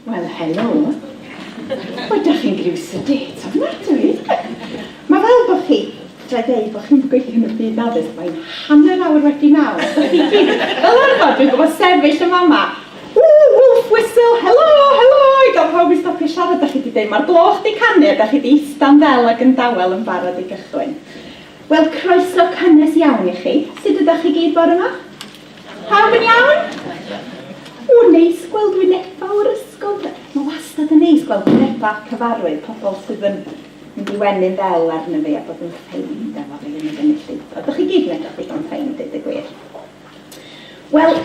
Wel, helo. Ydych chi'n griws y det ofnadwy? Mae fel bod chi, dra i ddeud bod chi'n gweithio yn y byd addysg, mae'n hanner awr wedi 9. Fel arfer, dwi'n gwybod sefyll yma yma. Wolf whistle, helo, helo! I gael pawb i stopio siarad, da chi wedi dweud, mae'r gloch di canu, da chi wedi ista'n fel ac yn dawel yn barod i gychwyn. Wel, croeso cynnes iawn i chi. Sut ydych chi gyd bore yma? Pawb yn iawn? O, neis gweld wyneba o'r ysgol. Mae wastad yn neis gweld wyneba cyfarwydd, pobl sydd yn mynd i wenu'n ddel arno fi a bod yn ffeind efo fi yn y gynulleidfa. Ydych chi gyd yn edrych digon ffeind, dweud y gwir. Wel,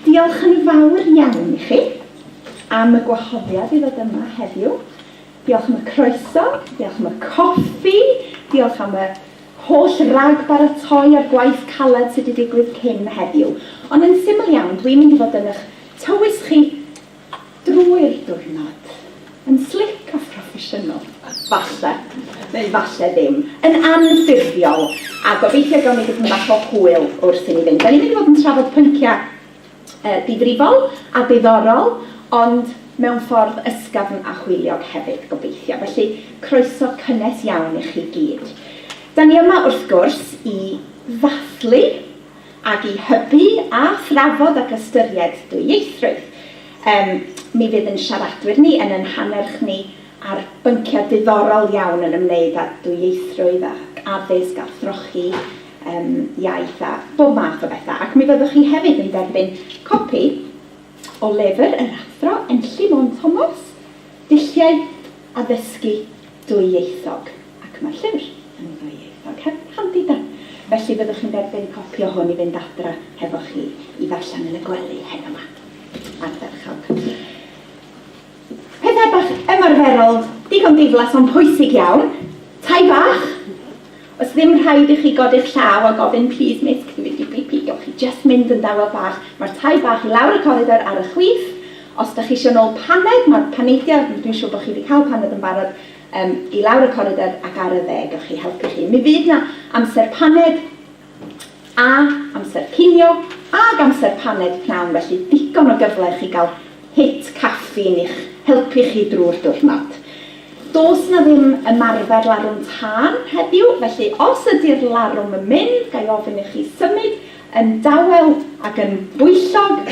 diolch yn fawr iawn i chi am y gwahoddiad i ddod yma heddiw. Diolch am y croeso, diolch am y coffi, diolch am y holl rag baratoi ar gwaith caled sydd wedi digwydd cyn heddiw. Ond yn syml iawn, dwi'n mynd i fod yn eich tywys chi drwy'r diwrnod, yn slick a proffesiynol, falle, neu falle ddim, yn anffurfiol, a gobeithio gawn ni gyda'n bach o hwyl wrth i ni fynd. Da ni'n mynd i fod yn trafod pynciau difrifol a diddorol, ond mewn ffordd ysgafn a hwyliog hefyd, gobeithio. Felly, croeso cynnes iawn i chi gyd. Da ni yma wrth gwrs i ddathlu ac i hybu a thrafod ac ystyried dwyieithrwydd. Mi fydd yn siaradwyr ni yn hannerch ni ar bynciau diddorol iawn yn ymwneud â dwyieithrwydd ac addysg a throchi iaith a bob math o bethau. Ac mi fyddwch chi hefyd yn derbyn copi o lyfr yr athro Enlli Môn Thomas, Dulliau Addysgu Dwyieithog. Ac mae'r llyfr yn ddwyieithog. Handi da. Felly fyddwch chi'n derbyn copi o hwn i fynd adra hefo chi i ddarllen yn y gwely hen yma. Ardderchog. Pethau bach ymarferol, digon diflas ond pwysig iawn. Tai bach. Os ddim rhaid i chi godi'ch llaw a gofyn please miss, cymryd i pipi, gewch chi just mynd yn dawel bach. Mae'r tai bach i lawr y coridor ar y chwith. Os da chi eisiau nôl paned, mae'r paneidio, dwi'n siŵr bod chi wedi cael paned yn barod, i lawr y coridor ac ar y dde, gewch chi helpu chi. Mi fydd na amser paned a amser cinio ac amser paned pnawn, felly digon o gyfle i chi gael hit caffi yn eich helpu chi drwy'r diwrnod. Does na ddim ymarfer larwm tân heddiw, felly os ydy'r larwm yn mynd, gai ofyn i chi symud yn dawel ac yn bwyllog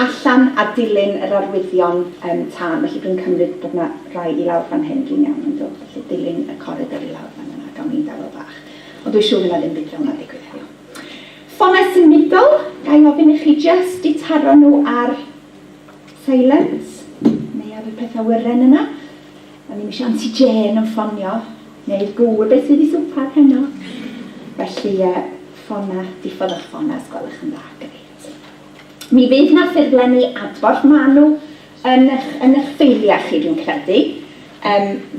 allan a dilyn yr arwyddion tân. Felly dwi'n cymryd bod yna rai i lawr fan hyn dwi'n iawn yn dod, felly dilyn y coridor i lawr fan yna, gawn ni'n dawel bach. Ond dwi'n siŵr yna ddim byd fel yna digwydd heddiw. Ffonau symudol, gai ofyn i chi just i taro nhw ar silence, neu ar y pethau wyren yna. A ni'n eisiau Aunty Jane yn ffonio, neu gŵr beth sydd wedi swpar heno. Felly, ffona, diffodd eich ffona, os gwelwch yn dda, greit. Mi fydd na ffurflenni adborth manw yn eich ffeiliau chi, dwi'n credu.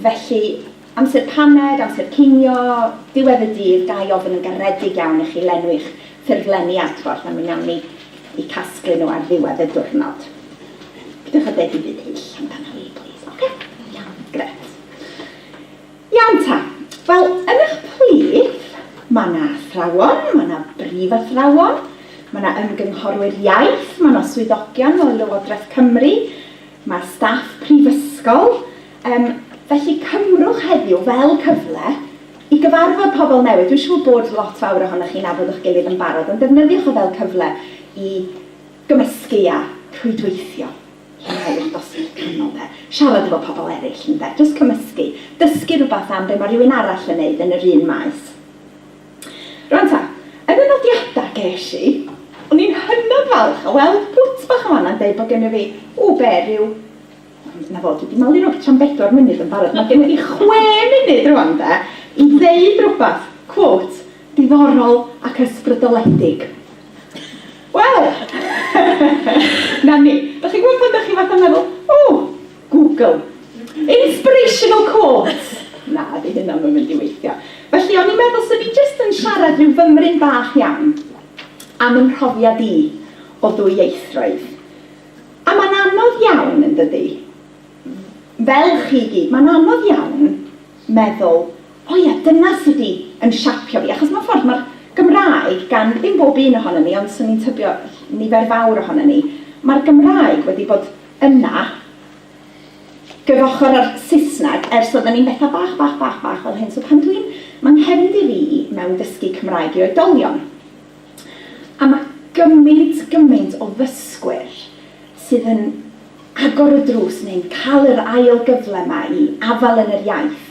Felly, amser paned, amser cinio, diwedd y dydd, gai ofyn yn garedig iawn i chi lenwi'ch ffurflenni adborth, a mi nawn ni i casglu nhw ar ddiwedd y diwrnod. Gydwch o dweud i fydd hyll amdano fi, please. Oce? Iawn, gret. Iawn ta. Wel, yn eich plith, mae yna athrawon, mae yna brif athrawon, mae yna ymgynghorwyr iaith, mae yna swyddogion o Lywodraeth Cymru, mae staff prifysgol. Felly cymrwch heddiw fel cyfle i gyfarfod pobl newydd. Dwi'n siŵr bod lot fawr ohonoch chi'n nabod eich gilydd yn barod, ond defnyddiwch o fel cyfle i gymysgu a rhwydweithio. Hyn dosbarth canol de. Siarad efo pobl eraill yn de. Just cymysgu. Dysgu rhywbeth am be mae rhywun arall yn neud yn yr un maes. Rwan ta, yn y nodiadau ges i, o'n i'n hynod falch o weld bwt bach yma yn dweud bod gen i fi, ryw, na fod, dwi wedi malu rhywbeth tram 4 munud yn barod, mae gen i 6 munud rwan de, i ddeud rhywbeth, quote, diddorol ac ysbrydoledig. Wel, na ni, da chi'n gwybod da chi fath yn meddwl, Google, inspirational quotes. Na, di hynna'n mynd i weithio. Felly, o'n i'n meddwl sydd fi jyst yn siarad rhyw fymryn bach iawn am yn mhrofiad i o ddwyieithrwydd. A mae'n anodd iawn yn dydi, fel chi gyd, mae'n anodd iawn meddwl, dyna sydd yn siapio fi, achos mewn ffordd mae'r Gymraeg, gan ddim bob un ohono ni, ond sy'n ni'n tybio nifer fawr ohono ni, mae'r Gymraeg wedi bod yna gyfochr ar Saesneg ers oedden ni'n bethau bach fel hyn. So pan mae'n nghefndir i mewn dysgu Cymraeg i oedolion. A mae gymaint o ddysgwyr sydd yn agor y drws neu'n cael yr ail gyfle yma i afal yn yr iaith.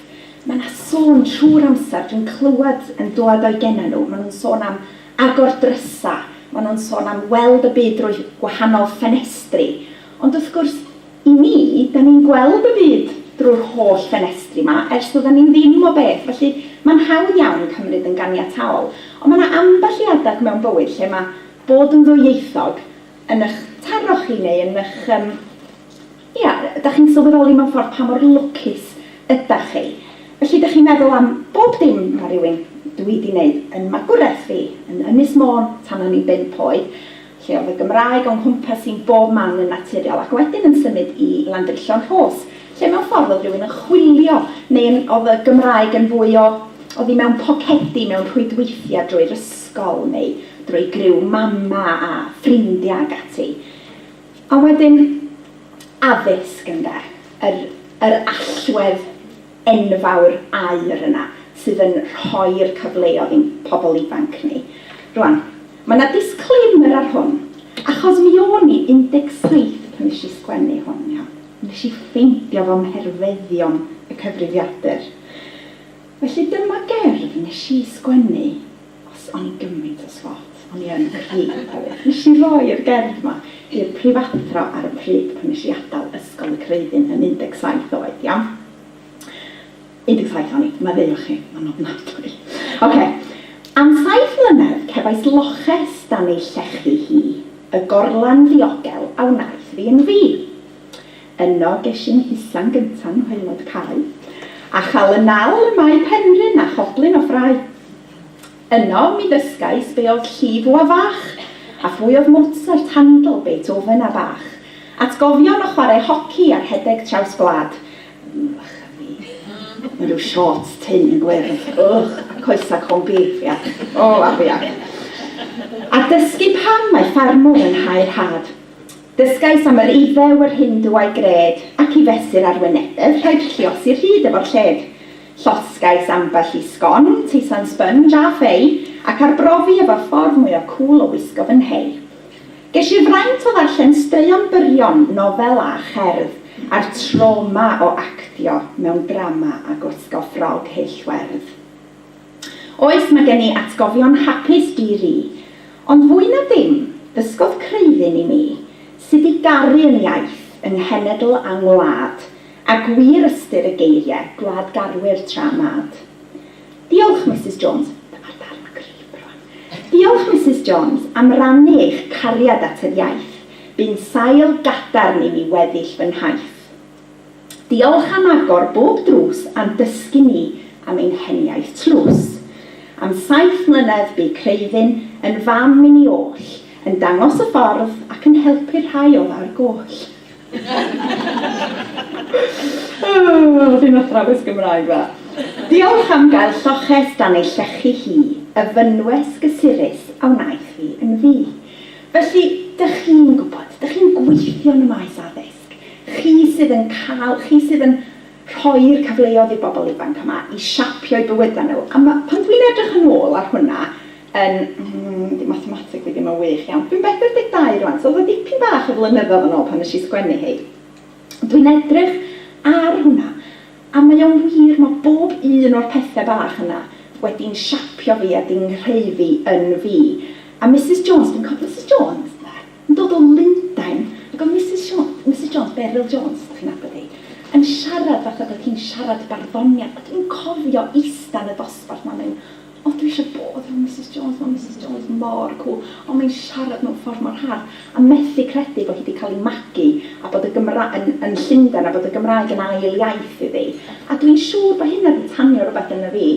Mae yna sôn trwy'r amser, dwi'n clywed yn dod o'i gennym nhw, maen nhw'n sôn am agor drysa, maen nhw'n sôn am weld y byd drwy gwahanol ffenestri. Ond wrth gwrs, i ni, da ni'n gweld y byd drwy'r holl ffenestri yma, ers oedden ni'n ddim o beth. Felly, mae'n hawdd iawn cymryd yn ganiataol. Ond mae yna ambell i adag mewn bywyd lle mae bod yn ddwyieithog yn eich taro chi neu yn eich... da chi'n sylweddoli mewn ffordd pa mor lwcus ydych chi. Felly, ydych chi'n meddwl am bob dim mae rhywun dwi wedi wneud yn magwraeth fi, yn Ynys Môn tan o'n i 5 oed, lle oedd y Gymraeg o'n cwmpas i'n bob man yn naturiol, ac wedyn yn symud i Landrillo'n Rhos, lle mewn ffordd oedd rhywun yn chwilio, neu oedd y Gymraeg yn fwy o, oedd hi mewn pocedi, mewn rhwydweithiau drwy'r ysgol, neu drwy griw mama a ffrindiau ag ati. A wedyn, addysg ynde, yr allwedd enfawr aur yna, sydd yn rhoi'r cyfleoedd i'n pobl ifanc ni. Rwan, mae yna disclaimer ar hwn, achos mi o'n i 17 pan nes i sgwennu hwn, iawn. Nes i ffeindio fo mherfeddion y cyfrifiadur. Felly dyma gerdd nes i sgwennu, os o'n i gymaint o sfot, o'n i yn cri. Nes i roi'r gerdd yma i'r prifathro ar y pryd pan nes i adael ysgol y Creuddyn yn 17 oed, iawn. 17 o'n i, maddeuwch chi, mae'n ofnadwy. Oce. Am 7 mlynedd cefais loches dan ei llechu hi, y gorlan ddiogel a wnaeth fi yn fi. Yno ges i'n husan gynta'n hwaelod cael, a chael y nal y mae penryn a choblyn o ffrau. Yno mi ddysgais be oedd llif o fach, a phwy oedd Mozart, Handel, Beethoven a Bach. Atgofion o chwarae hoci ar hedeg traws gwlad. Mae rhyw shorts tyn yn gwyrdd. A coesa con beef, ia. A fia. A dysgu pam mae ffarmwr yn hau'r had. Dysgais am yr iddew yr Hindw a'i gred, ac i fesur ar wynebedd rhaid llios i'r hyd efo'r lled. Llosgais ambell i sgon, teisan sponge a ffei, ac arbrofi efo ffordd mwy o cŵl o wisgo fy nhei. Ges i'r fraint o ddarllen straeon byrion, nofel a cherdd, a'r troma o actio mewn drama a gwisgo ffrog heillwerdd. Oes mae gen i atgofion hapus di-ri, ond fwy na dim, dysgodd Creuddyn i mi, sydd i garu yn iaith, yng nghenedl a ngwlad, a gwir ystyr y geiriau, gwlad garwyr tra mad. Diolch, Mrs Jones. Dyma'r darn y grib rwan. Diolch, Mrs Jones, am rannu eich cariad at yr iaith. Bu'n sail gadarn i mi weddill fy nhaith. Diolch am agor bob drws am dysgu ni am ein heniaeth tlws. Am 7 mlynedd bu Creuddyn yn fam i ni oll, yn dangos y ffordd ac yn helpu rhai o ddar goll. Fi'n athrawes Gymraeg fa. Diolch am gael lloches dan ei llechu hi, y fynwes gysurus a wnaeth fi yn fi. Felly, dych chi'n gwybod, dych chi'n gweithio yn y maes addysg. Chi sydd yn rhoi'r cyfleoedd i bobl ifanc yma i siapio'u bywydau nhw. A pan dwi'n edrych yn ôl ar hwnna, di mathematig fi ddim yn wych iawn, dwi'n 42 rwan, so oedd dipyn bach o flynyddoedd yn ôl pan nes i sgwennu hi. Dwi'n edrych ar hwnna, a mae o'n wir, mae bob un o'r pethau bach yna wedi'n siapio fi a di'n nghreifi yn fi. A Mrs Jones, dwi'n cofio Mrs Jones, yn dod o Lundain, ac oedd Mrs Jones, Beryl Jones, ydych chi'n abod hi, yn siarad fatha bod hi'n siarad barddoniad, a dwi'n cofio ista yn y dosbarth ma'n mynd, o dwi eisiau bod efo Mrs Jones, mae Mrs Jones mor cool, o mae'n siarad mewn ffordd mor hard, a methu credu bod hi wedi cael ei magu, a bod y Gymraeg yn Llundain, a bod y Gymraeg yn ail iaith iddi. A dwi'n siŵr bod hynna wedi tanio rhywbeth yna fi,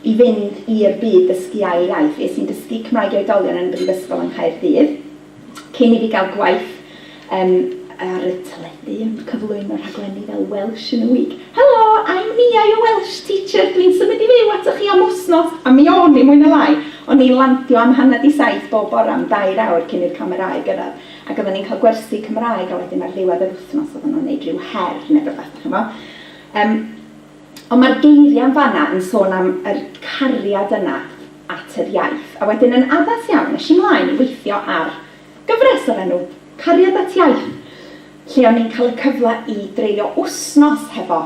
i fynd i'r byd dysgu ail iaith. Es i'n dysgu Cymraeg i oedolion yn y Brifysgol yn Caerdydd, cyn i fi gael gwaith ar y teledu yn cyflwyno rhaglenni fel Welsh in a Week. Hello, I'm Mia, your Welsh teacher. Dwi'n symud i fyw atoch chi am wsnos, a mi o'n i mwy na lai. O'n i'n landio am 6:30 bob bore am 2 awr cyn i'r camerâu gyrraedd. Ac oedden ni'n cael gwersi Cymraeg, a wedyn ar ddiwedd yr wythnos oedden nhw'n gwneud rhyw her neu rhywbeth, chi'mo. Ond mae'r geiriau fanna yn sôn am yr cariad yna at yr iaith. A wedyn yn addas iawn, nes i mlaen i weithio ar gyfres o'r enw Cariad at Iaith, lle o'n i'n cael y cyfle i dreulio wsnos hefo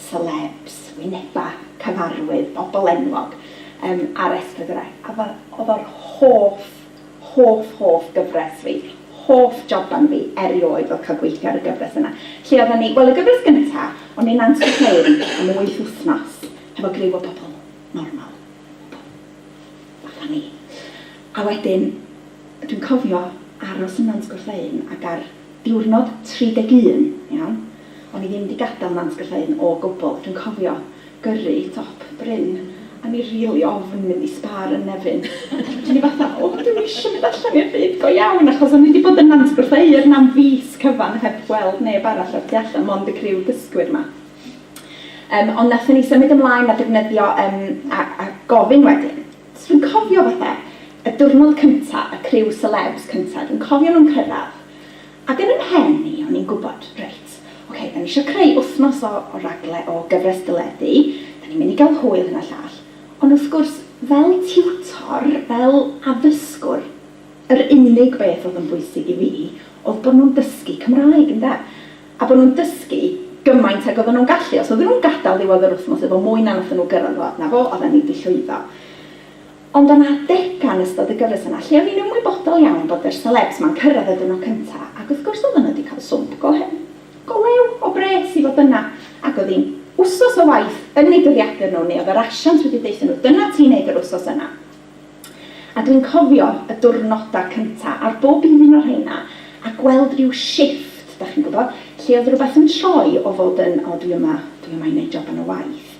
celebs, wyneba, cyfarwydd, bobl enwog ar S4C. A oedd o'r hoff gyfres fi, hoff joban fi erioed fel cael gweithio ar y gyfres yna. Lle oedden ni, wel y gyfres gyntaf, o'n i'n Ansgwrllein am 8 wythnos, hefo griw o bobl normal. Fatha ni. A wedyn, dwi'n cofio aros yn Ansgwrllein ac ar diwrnod 31, iawn, o'n i ddim wedi gadael yn Ansgwrllein o gwbl. Dwi'n cofio gyrru top Bryn, a ni rili ofn mynd i Spar yn Nefyn. Dwi'n fatha, dwi'n eisiau mynd allan i'r byd go iawn, achos o'n i wedi bod yn Ansgwrllein am fis cyfan heb gweld neb arall ar tu allan, mond y criw dysgwyr yma. Ond nathon ni symud ymlaen a defnyddio a gofyn wedyn. So dwi'n cofio fatha, y diwrnod cyntaf, y criw celebs cyntaf, dwi'n cofio nhw'n cyrraedd. Ac yn ymhen ni, o'n i'n gwybod, reit, oce, da ni eisiau creu wythnos o ragle o gyfres dyledu, da ni'n mynd i gael hwyl hyn a llall. Ond wrth gwrs, fel tiwtor, fel addysgwr, yr unig beth oedd yn bwysig i fi, oedd bod nhw'n dysgu Cymraeg, ynda? A bod nhw'n dysgu gymaint ag oedden nhw'n gallu, os oedden nhw'n gadael ddiwedd yr wythnos efo mwy na nathon nhw gyrraedd o, na fo, oedden ni wedi llwyddo. Ond yna degan ystod y gyfres yna, lle o'n i'n ymwybodol iawn bod yr celebs ma'n cyrraedd ydyn nhw cyntaf, ac wrth gwrs oedden nhw wedi cael swmp golew o bres i fod yna, ac oedd hi'n wsos o waith yn ei dyddiadur nhw, neu oedd yr asiant wedi deithio nhw, dyna ti'n neud yr wsos yna. A dwi'n cofio y diwrnodau cyntaf ar bob un o'r rheina, a gweld rhyw shift, da chi'n gwybod, lle oedd rhywbeth yn troi o fod yn, dwi yma i wneud job yn y waith.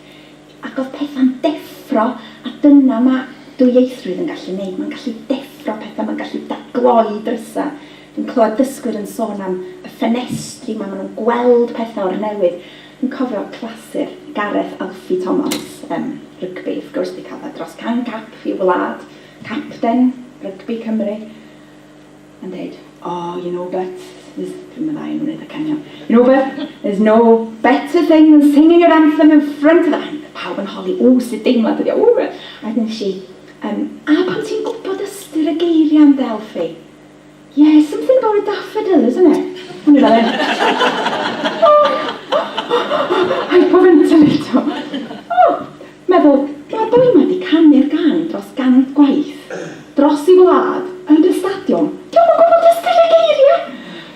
Ac oedd pethau'n deffro, a dyna mae Dwyieithrwydd yn gallu neud, mae'n gallu deffro pethau, mae'n gallu dagloi drysau. Dwi'n clywed dysgwyr yn sôn am y ffenestri, maen nhw'n gweld pethau o'r newydd. Dwi'n cofio clasur Gareth Alfie Thomas, rygbi, wrth gwrs, di cael dros can cap i wlad, capten rygbi Cymru, yn dweud, you know, dwi'n meddwl yn wneud y cenion. You know, but there's no better thing than singing your anthem in front of that. Pawb yn holi, sydd deimlad ydi, a dyn si, a pan ti'n gwybod ystyr y geiriau am Delphi? Yeah, something about a daffodil, isn't it? Hwnnw fel un. Hyperventilito. Meddwl, mae'r boi ma di canu'r gan dros 100 gwaith, dros i wlad, yn y stadiwm. Dwi'n gwybod ystyr y geiriau.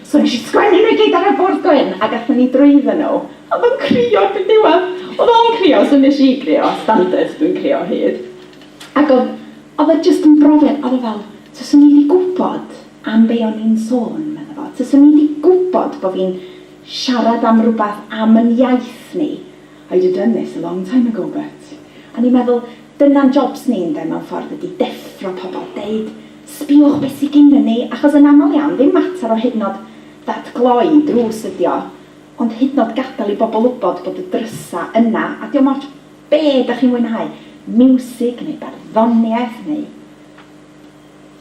So nes i sgwennu nhw gyd ar y bwrdd gwyn, a gatho ni drwyddo nhw. Oedd o'n crio yn diwedd. Oedd o'n crio, so nes i crio, standard dwi'n crio hyd. Ac oedd e jyst yn brofiad, oedd e fel, tyswn ni wedi gwybod am be o'n i'n sôn, meddwl fo. Tyswn ni wedi gwybod bod fi'n siarad am rhywbeth am yn iaith ni. I'd have done this a long time ago, but. A ni'n meddwl, dyna'n jobs ni'n mewn ffordd ydi deffro pobl, deud, sbiwch beth sydd gynnu ni, achos yn aml iawn, ddim mater o hydnod datgloi drws ydi o, ond hydnod gadael i bobl wybod bod y drysa yna, a diolch mor be da chi'n mwynhau, miwsig neu barddoniaeth neu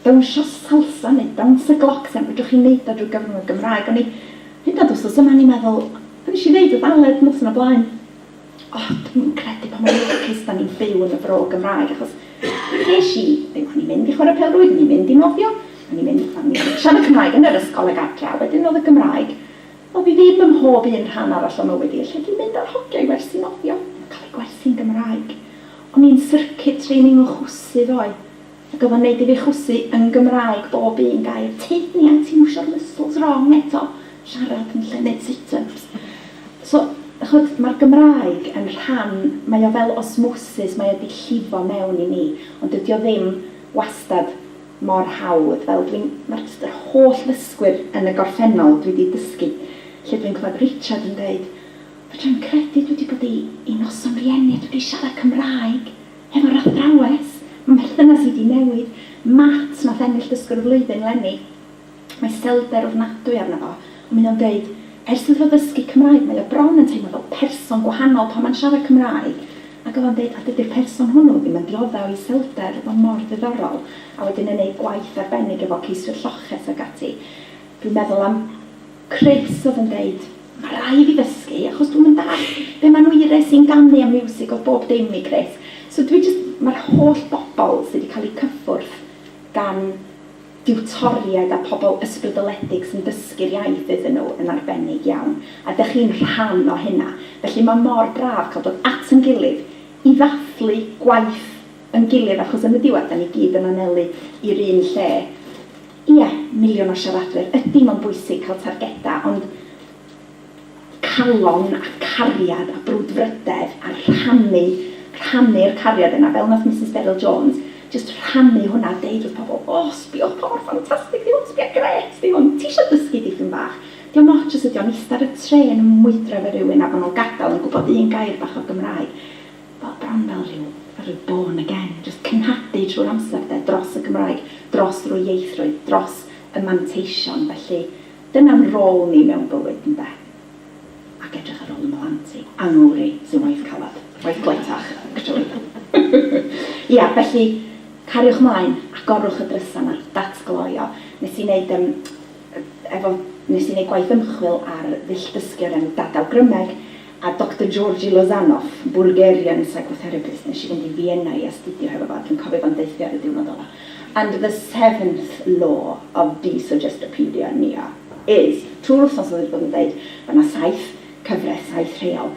dawnsio salsa neu dawns y glocs yn fydwch chi'n neud o drwy gyfrwng y Gymraeg. O'n i hydnod wrth yma ni'n meddwl, o'n i ddeud o ddaled nos yn y blaen, dwi'n credu pa mae'n lwcus da ni'n byw yn y fro Gymraeg, achos nes i, o'n i'n mynd i chwarae pêl-rwyd, o'n i'n mynd i nofio, o'n i'n mynd siarad Cymraeg yn yr ysgol ag adra, wedyn oedd y Gymraeg, oedd i ddim ym mhob un rhan arall o mywyd i, lle dwi'n mynd ar hogiau gwersi nofio, cael ei gwersi'n Gymraeg. O'n i'n circuit training o chwsu ddoe, ac oedd o'n neud i fi chwsu yn Gymraeg bob un gair, teithni a ti'n wsio'r muscles wrong eto, siarad yn lle neud sit-ups. So, mae'r Gymraeg yn rhan, mae o fel osmosis, mae o di llifo mewn i ni, ond dydy o ddim wastad mor hawdd, fel mae'r holl ddysgwyr yn y gorffennol dwi wedi dysgu, lle dwi'n clywed Richard yn dweud, fydda'n credu dwi wedi bod i noson rieni, dwi wedi siarad Cymraeg, efo'r athrawes, mae merthynas i wedi newid, mat nath ennill dysgwr y flwyddyn lenni, mae selder ofnadwy arno fo, ond mynd o'n dweud, ers iddo ddysgu Cymraeg, mae o bron yn teimlo fel person gwahanol pan mae'n siarad Cymraeg, Ac oedd o'n dweud, a dydy'r person hwnnw ddim yn dioddau o iselder, oedd o'n mor ddiddorol, a wedyn yn gwneud gwaith arbennig efo ceiswyr lloches ag ati. Dwi'n meddwl am Chris oedd yn dweud, mae rai fi ddysgu, achos dwi'n mynd ar be ma'n wyre sy'n ganu am music o bob dim i Chris. So mae'r holl bobl sydd wedi cael eu cyffwrdd gan diwtoriaid a pobl ysbrydoledig sy'n dysgu'r iaith iddyn nhw yn arbennig iawn. A ydych chi'n rhan o hynna. Felly mae mor braf cael dod at yn gilydd i ddathlu gwaith yn gilydd, achos yn y diwedd, da ni gyd yn anelu i'r un lle. Ie, miliwn o siaradwyr, ydy mae'n bwysig cael targedau, ond calon a cariad a brwdfrydedd a rhannu'r cariad yna, fel nath Mrs Beryl Jones, just rhannu hwnna, deud wrth pobl, sbiwch pa mor ffantastig, di hwn, sbio gret, di hwn, ti eisiau dysgu dipyn bach. Di o'n not jyst ydi o'n eistedd y tren yn mwydro fe rhywun a bod nhw'n gadael yn gwybod un gair bach o Gymraeg. Fel bron fel rhyw born again, just cynhadu trwy'r amser dros y Gymraeg, dros Dwyieithrwydd, dros y manteision. Felly, dyna'n rôl ni mewn bywyd ynde. Ac edrych ar ôl y mlanti, angwri sy'n waith calad, waith gletach, actually. Ia, felly, cariwch mlaen, agorwch y drysan ar datgloio. Nes i wneud gwaith ymchwil ar ddull dysgu o'r enw Dad Awgrymeg a Dr Georgi Lozanov, Bulgarian psychotherapist, nes i fynd i Vienna i astudio hefo fo, dwi'n cofio fo'n deithio ar y diwrnod ola. And the 7th law of desuggestopedia nia is, trwy'r wrthnos oedd wedi bod yn dweud, fyna 7 cyfres, 7 rheol,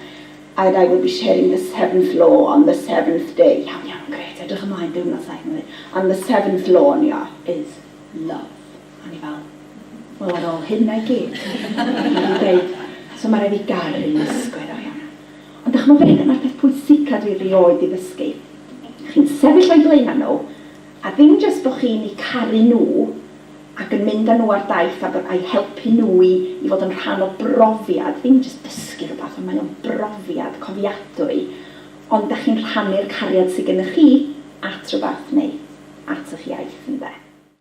and I will be sharing the 7th law on the 7th day. Iawn, gret, edrych ymlaen, diwrnod 7. And the 7th law nia is love. A ni fel, wel ar ôl hynna i gyd. Dwi'n dweud, so mae rhaid i gael yn ysgwyr o iawn. Ond ddech chi'n meddwl, dyna'r peth pwysica dwi rioed i ddysgu. Chi'n sefyll o'i blaen nhw, a ddim jyst bod chi'n eu caru nhw, ac yn mynd â nhw ar daith a'i helpu nhw i fod yn rhan o brofiad, ddim jyst dysgu rhywbeth, ond mae'n brofiad cofiadwy, ond ydych chi'n rhannu'r cariad sydd gennych chi at rhywbeth neu at eich iaith ynde.